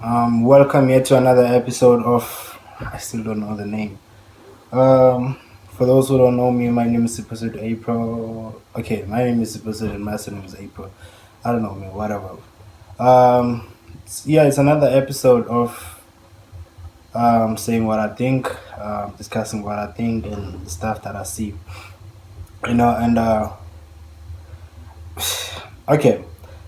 Welcome here to another episode of. I still don't know the name. For those who don't know me, my name is supposed April. Okay, my name is supposed and my name is April. I don't know me, whatever. It's another episode of saying what I think, discussing what I think, and the stuff that I see. And okay,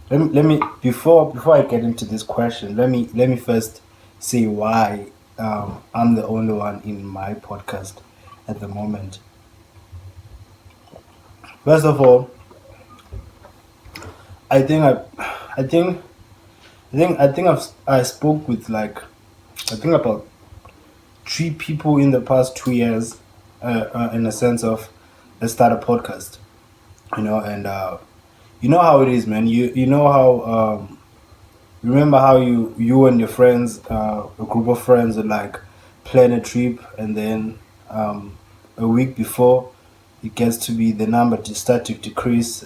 let me before I get into this question, let me first say why I'm the only one in my podcast at the moment. First of all, I think I think I spoke with like I think about three people in the past 2 years, in a sense of let's start a podcast, and you know how it is, man. You know how remember how you and your friends, a group of friends, would like plan a trip, and then a week before it gets to be the number to start to decrease,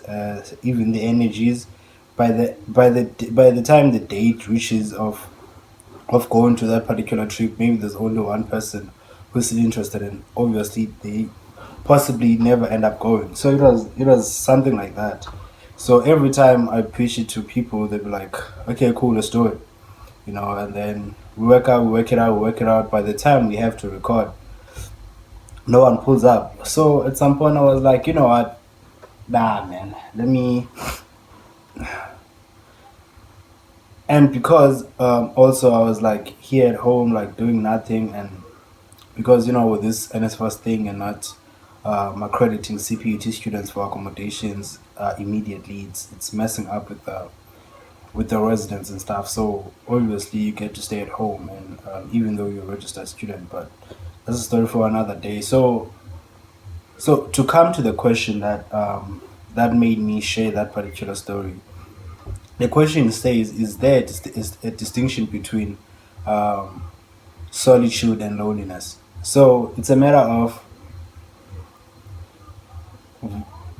even the energies. By the time the date reaches of going to that particular trip, maybe there's only one person who's still interested, and obviously they possibly never end up going. So it was something like that. So every time I pitch it to people, they'd be like, "Okay, cool, let's do it," And then we work it out, we work it out. By the time we have to record, no one pulls up. So at some point, I was like, you know what, nah, man, let me. And because also I was like here at home, like doing nothing, and because with this NSFAS thing and not accrediting CPUT students for accommodations immediately, it's messing up with the residents and stuff. So obviously you get to stay at home, and even though you're a registered student, but that's a story for another day. So to come to the question that made me share that particular story, the question says: Is there is a distinction between um, solitude and loneliness? So it's a matter of,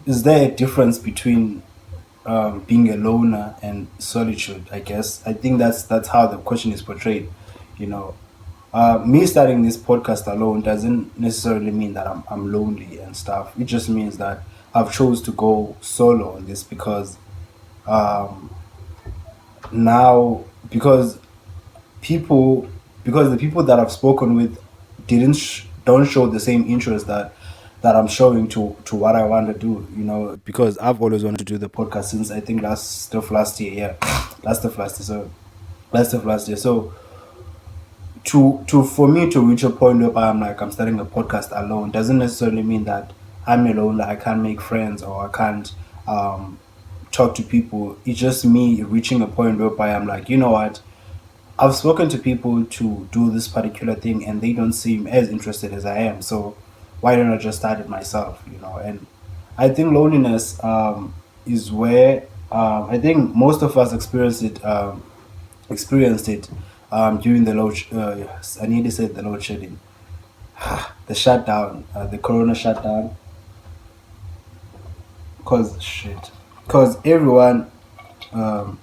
is there a difference between being a loner and solitude? I guess I think that's how the question is portrayed. You know, me starting this podcast alone doesn't necessarily mean that I'm lonely and stuff. It just means that I've chose to go solo on this because um, now because people because the people that I've spoken with don't show the same interest that I'm showing to what I want to do. Because I've always wanted to do the podcast since I think last year, yeah, last of last year. So to for me to reach a point where I'm starting a podcast alone doesn't necessarily mean that I'm alone. That I can't make friends or I can't um, talk to people. It's just me reaching a point whereby I'm like, you know what? I've spoken to people to do this particular thing and they don't seem as interested as I am. So why don't I just start it myself? And I think loneliness is where I think most of us experienced it during the I nearly said the load shedding, the shutdown, the corona shutdown. Cause everyone, um,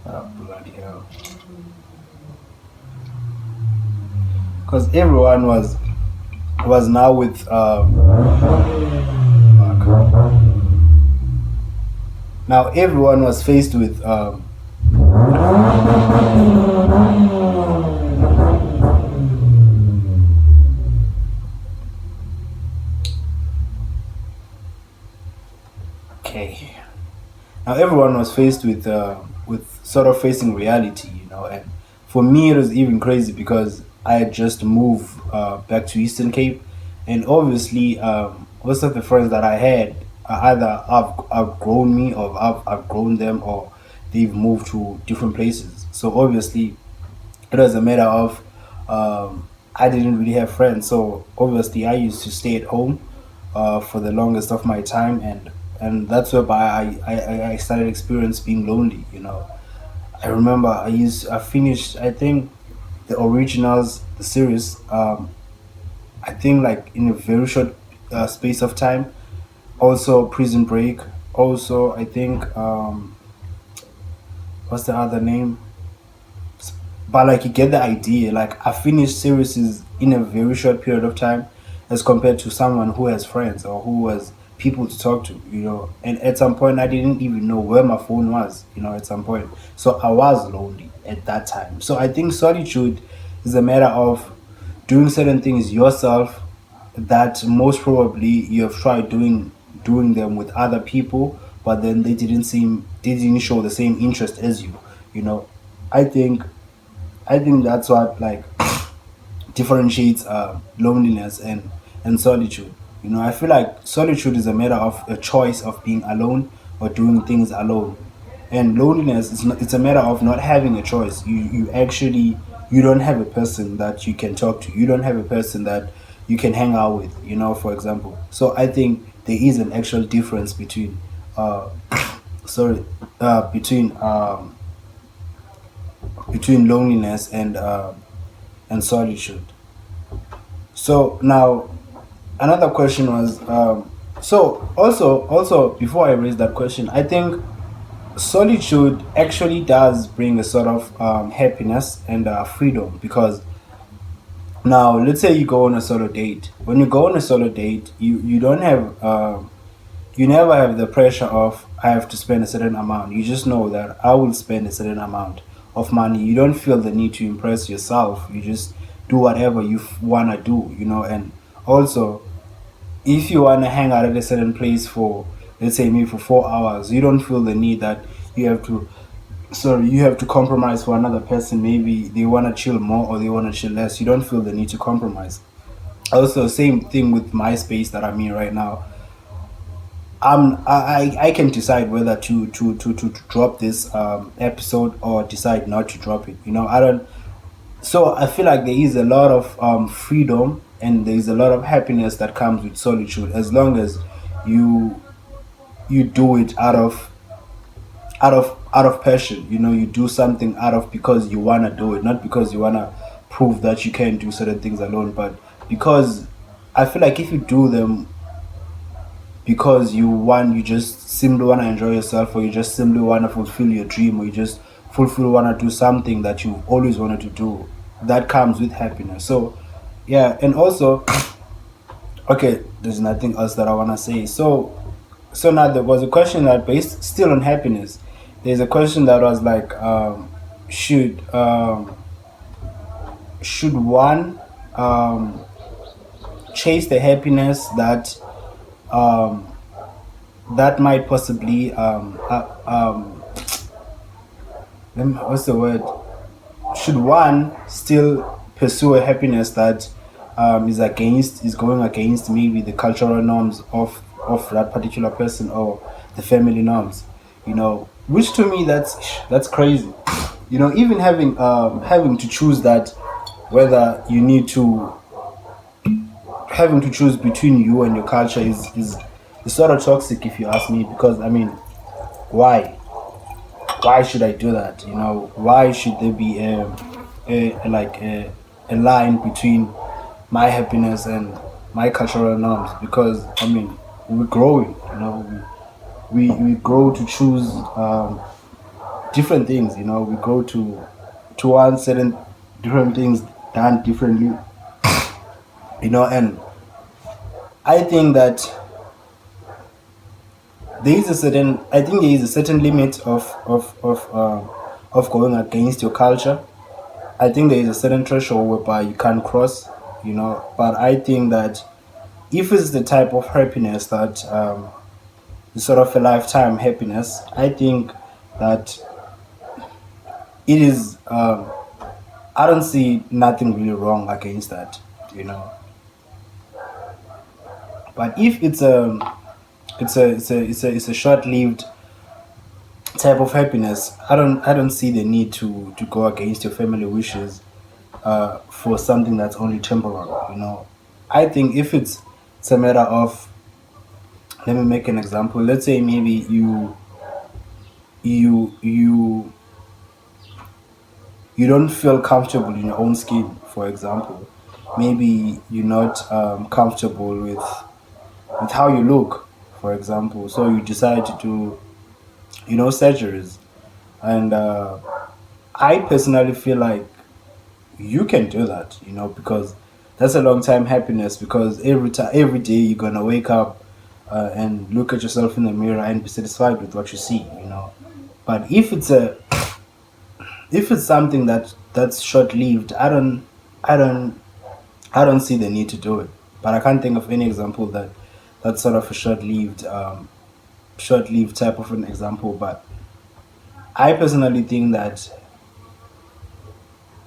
bloody hell, cause everyone was now with now everyone was faced with okay. Now everyone was faced with sort of facing reality, and for me it was even crazy because I had just moved back to Eastern Cape, and obviously most of the friends that I had either have outgrown me or I've outgrown them, or they've moved to different places. So obviously it was a matter of I didn't really have friends. So obviously I used to stay at home for the longest of my time, and that's whereby I started experience being lonely. I remember I finished, I think, the originals, the series. I think like in a very short space of time. Also Prison Break. Also I think what's the other name? but like you get the idea. Like I finished series in a very short period of time, as compared to someone who has friends or who has people to talk to. And at some point I didn't even know where my phone was. At some point, so I was lonely at that time. So I think solitude is a matter of doing certain things yourself that most probably you have tried doing them with other people, but then they didn't show the same interest as you. You know, I think I think that's what like differentiates loneliness and solitude. I feel like solitude is a matter of a choice of being alone or doing things alone, and loneliness is not, it's a matter of not having a choice. You don't have a person that you can talk to. You don't have a person that you can hang out with. For example. So I think there is an actual difference between sorry between loneliness and solitude. So now another question was so also before I raise that question, I think solitude actually does bring a sort of happiness and freedom, because now let's say you go on a solo date. When you go on a solo date, you don't have you never have the pressure of I have to spend a certain amount. You just know that I will spend a certain amount of money. You don't feel the need to impress yourself. You just do whatever you wanna do, and also if you wanna hang out at a certain place for, let's say, maybe for 4 hours, you don't feel the need that you have to you have to compromise for another person. Maybe they wanna chill more or they wanna chill less. You don't feel the need to compromise. Also, same thing with my space that I'm in right now. I can decide whether to drop this episode or decide not to drop it. I don't. So I feel like there is a lot of freedom and there is a lot of happiness that comes with solitude, as long as you you do it out of passion. You do something out of because you wanna do it, not because you wanna prove that you can do certain things alone, but because I feel like if you do them because you just simply want to enjoy yourself, or you just simply want to fulfill your dream, or you just fulfill want to do something that you've always wanted to do, that comes with happiness. So yeah. And also, okay, there's nothing else that I want to say. So now there was a question that based still on happiness. There's a question that was like, should should one chase the happiness um, that might possibly what's the word, should one still pursue a happiness that is going against maybe the cultural norms of that particular person, or the family norms, which to me that's crazy. Even having to choose that, whether you need to having to choose between you and your culture is sort of toxic, if you ask me, because I mean, why why should I do that? Why should there be a line between my happiness and my cultural norms? Because I mean, we're growing. We grow to choose different things. We grow to want certain different things done differently. And I think that there is a certain limit of going against your culture. I think there is a certain threshold whereby you can't cross. But I think that if it's the type of happiness that is sort of a lifetime happiness, I think that it is. I don't see nothing really wrong against that. You know, but if it's a short-lived type of happiness, I don't see the need to go against your family wishes for something that's only temporal. I think if it's a matter of, let me make an example. Let's say maybe you you you don't feel comfortable in your own skin, for example. Maybe you're not comfortable with how you look, for example. So you decide to do, surgeries. And I personally feel like you can do that, because that's a long time happiness. Because every day you're gonna wake up and look at yourself in the mirror and be satisfied with what you see. But if it's something that's short lived, I don't I don't see the need to do it. But I can't think of any example that's sort of a short lived type of an example. But I personally think that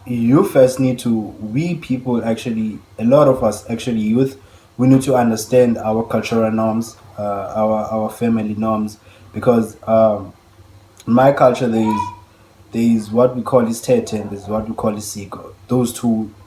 you first need to we people actually a lot of us actually youth, we need to understand our cultural norms, our family norms, because in my culture there is what we call isithethe and there's what we call isiko.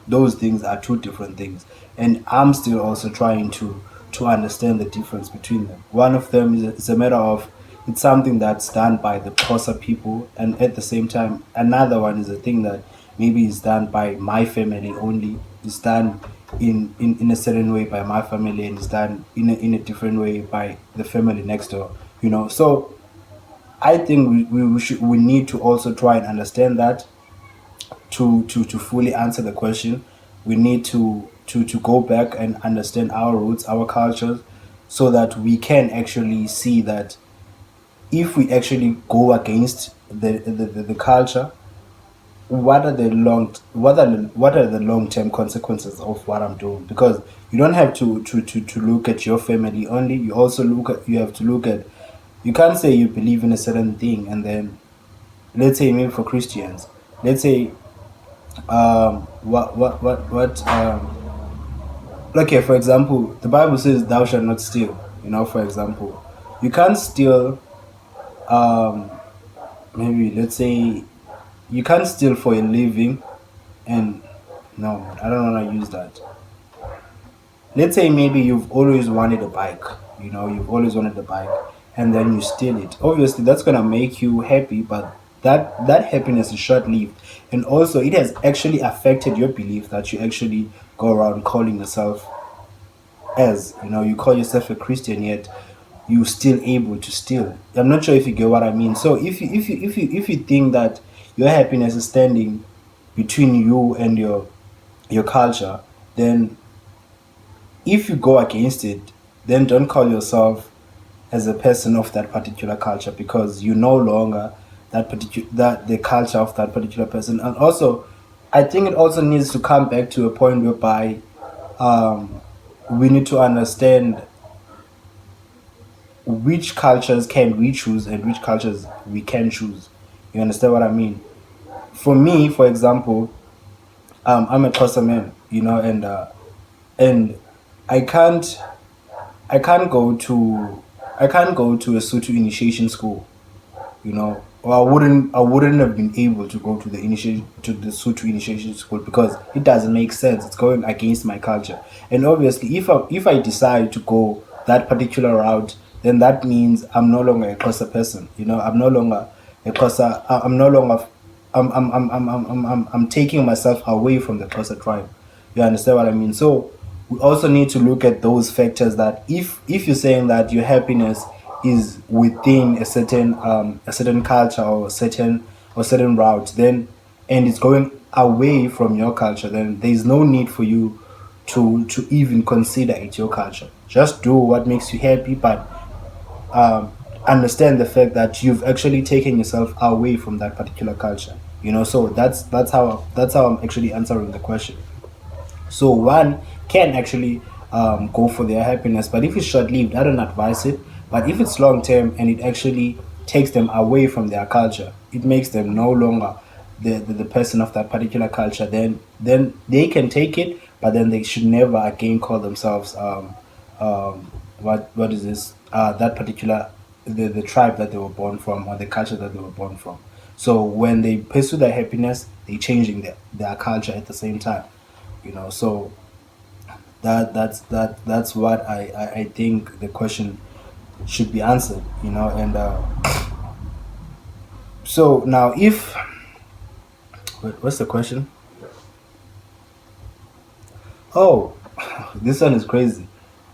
Those things are two different things, and I'm still also trying to understand the difference between them. One of them is a matter of it's something that's done by the Xhosa people, and at the same time, another one is a thing that maybe is done by my family only. It's done in a certain way by my family, and it's done in a different way by the family next door. So I think we need to also try and understand that to fully answer the question. We need to go back and understand our roots, our cultures, so that we can actually see that if we actually go against the culture, what are the long term consequences of what I'm doing? Because you don't have to look at your family only. You have to look at, you can't say you believe in a certain thing and then, let's say maybe for Christians, let's say what okay, for example, the Bible says thou shalt not steal. For example, you can't steal. Maybe let's say you can't steal for a living, and no, I don't want to use that. Let's say maybe you've always wanted a bike. You've always wanted a bike, and then you steal it. Obviously, that's gonna make you happy, but that happiness is short lived, and also it has actually affected your belief that you actually go around calling yourself as you call yourself a Christian, yet you still able to steal. I'm not sure if you get what I mean. So if you think that your happiness is standing between you and your culture, then if you go against it, then don't call yourself as a person of that particular culture, because you no longer that the culture of that particular person. And also, I think it also needs to come back to a point whereby um, we need to understand which cultures can we choose and which cultures we can choose. You understand what I mean? For me, for example, I'm a Xhosa man, and I can't I can't go to I can't go to a Sutu initiation school, or I wouldn't have been able to go to the Sutu initiation school, because it doesn't make sense. It's going against my culture. And obviously, if I decide to go that particular route, then that means I'm no longer a Xhosa person. I'm no longer a Xhosa. I'm no longer. I'm taking myself away from the Xhosa tribe. You understand what I mean? So we also need to look at those factors, that if you're saying that your happiness is within a certain culture, or certain route, then, and it's going away from your culture, then there's no need for you to even consider it your culture. Just do what makes you happy, but understand the fact that you've actually taken yourself away from that particular culture. So that's how I'm actually answering the question. So one can actually go for their happiness, but if it's short lived, I don't advise it. But if it's long term and it actually takes them away from their culture, it makes them no longer the person of that particular culture, then they can take it, but then they should never again call themselves what is this that particular the tribe that they were born from, or the culture that they were born from. So when they pursue their happiness, they changing their culture at the same time. So that's what I think the question should be answered. And so now, if wait, what's the question? Oh, this one is crazy.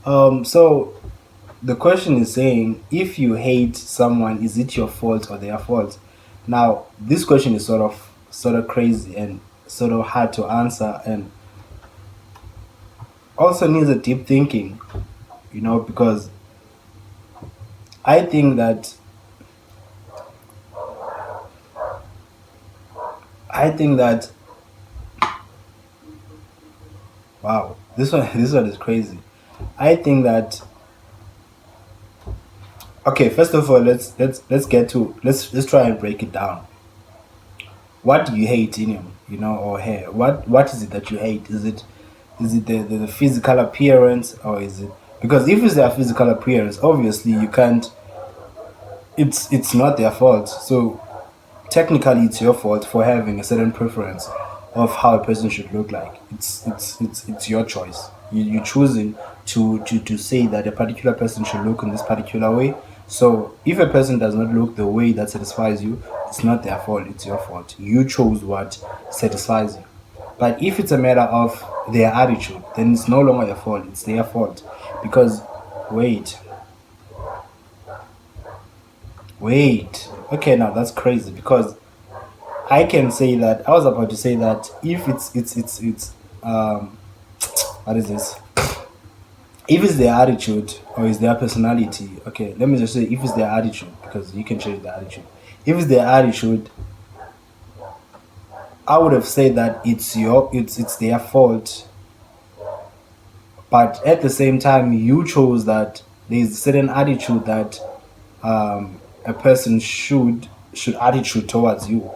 So the question is saying, if you hate someone, is it your fault or their fault? Now, this question is sort of crazy and sort of hard to answer, and also needs a deep thinking, because I think that I think that wow, this one is crazy. I think that okay, first of all, let's get to let's try and break it down. What do you hate in him, or her? What is it that you hate? Is it the physical appearance, or is it because if it's their physical appearance, obviously you can't. It's not their fault. So technically it's your fault for having a certain preference of how a person should look like. It's your choice. You choosing to say that a particular person should look in this particular way. So if a person does not look the way that satisfies you, it's not their fault, it's your fault. You chose what satisfies you. But if it's a matter of their attitude, then it's no longer your fault, it's their fault. Because wait, wait. Okay, now that's crazy because I can say that I was about to say that if it's what is this? If it's their attitude or it's their personality, okay, let me just say if it's their attitude, because you can change the attitude. If it's their attitude, I would have said that it's their fault, but at the same time you chose that there's a certain attitude that a person should attitude towards you.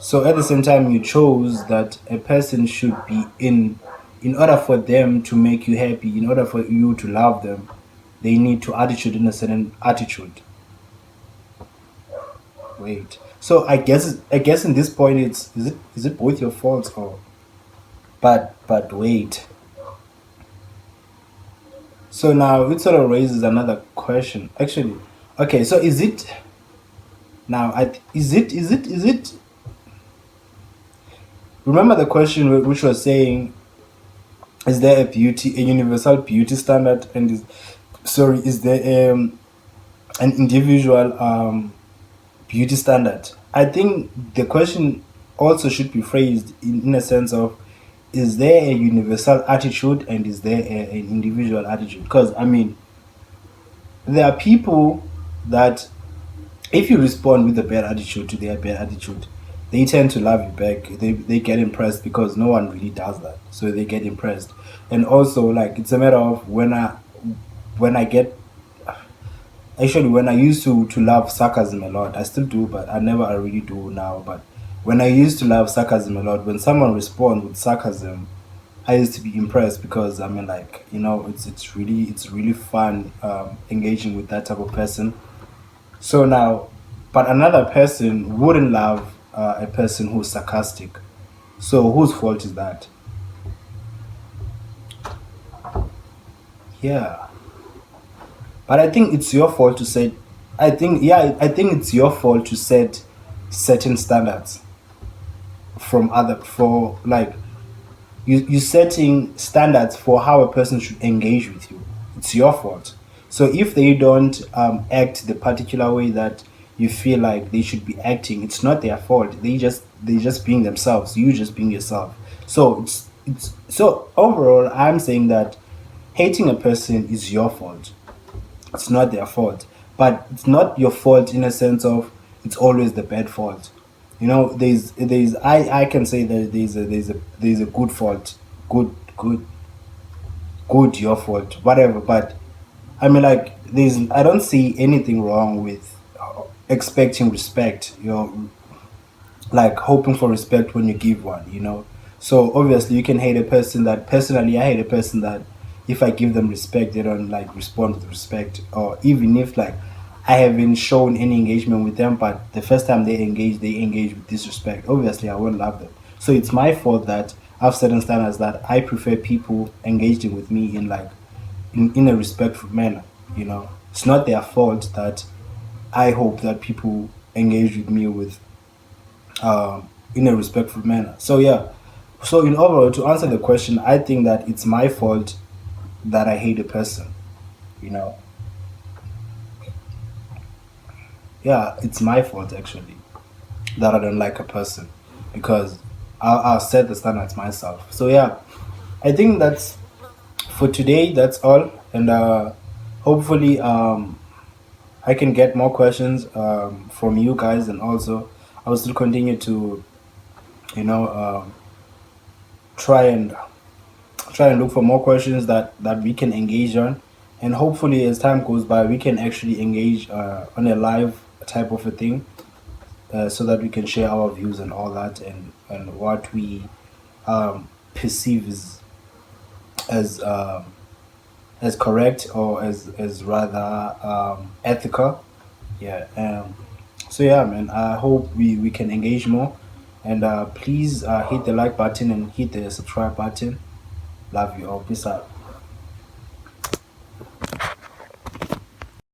So at the same time, you chose that a person should be in order for them to make you happy, in order for you to love them, they need to attitude in a certain attitude. Wait. So I guess in this point, is it both your faults or but wait. So now it sort of raises another question. Actually, okay. So is it now? Is it? Remember the question which was saying, is there a universal beauty standard, and is there an individual beauty standard? I think the question also should be phrased in a sense of, is there a universal attitude and is there an individual attitude? Because I mean, there are people that if you respond with a bad attitude to their bad attitude, they tend to love you back. They get impressed because no one really does that. So they get impressed. And also like it's a matter of when I get actually when I used to love sarcasm a lot. I still do, but I really do now. But when I used to love sarcasm a lot, when someone responds with sarcasm, I used to be impressed because I mean like, it's really fun engaging with that type of person. So now, but another person wouldn't love a person who's sarcastic. So whose fault is that? Yeah, but I think it's your fault to set. I think it's your fault to set certain standards from other for like you setting standards for how a person should engage with you. It's your fault. So if they don't act the particular way that you feel like they should be acting, it's not their fault. They just being themselves. You just being yourself. So it's so overall, I'm saying that hating a person is your fault. It's not their fault, but it's not your fault in a sense of it's always the bad fault. There's I can say that there's a good fault, good good your fault, whatever. But I mean, like, I don't see anything wrong with expecting respect. Like hoping for respect when you give one. So obviously you can hate a person that personally I hate a person that if I give them respect they don't like respond with respect, or even if like I haven't shown any engagement with them, but the first time they engage with disrespect, obviously I won't love them. So it's my fault that I have certain standards that I prefer people engaging with me in like in a respectful manner. It's not their fault that I hope that people engage with me with in a respectful manner. So yeah. So in overall, to answer the question, I think that it's my fault that I hate a person. You know, yeah, it's my fault actually that I don't like a person because I'll set the standards myself. So yeah, I think that's for today. That's all, and hopefully I can get more questions from you guys, and also I will still continue to you know try and look for more questions that we can engage on, and hopefully as time goes by we can actually engage on a live type of a thing, so that we can share our views and all that, and what we perceive as as correct, or as rather ethical. Yeah. So yeah, man, I hope we can engage more, and please hit the like button and hit the subscribe button. Love you all. Peace out.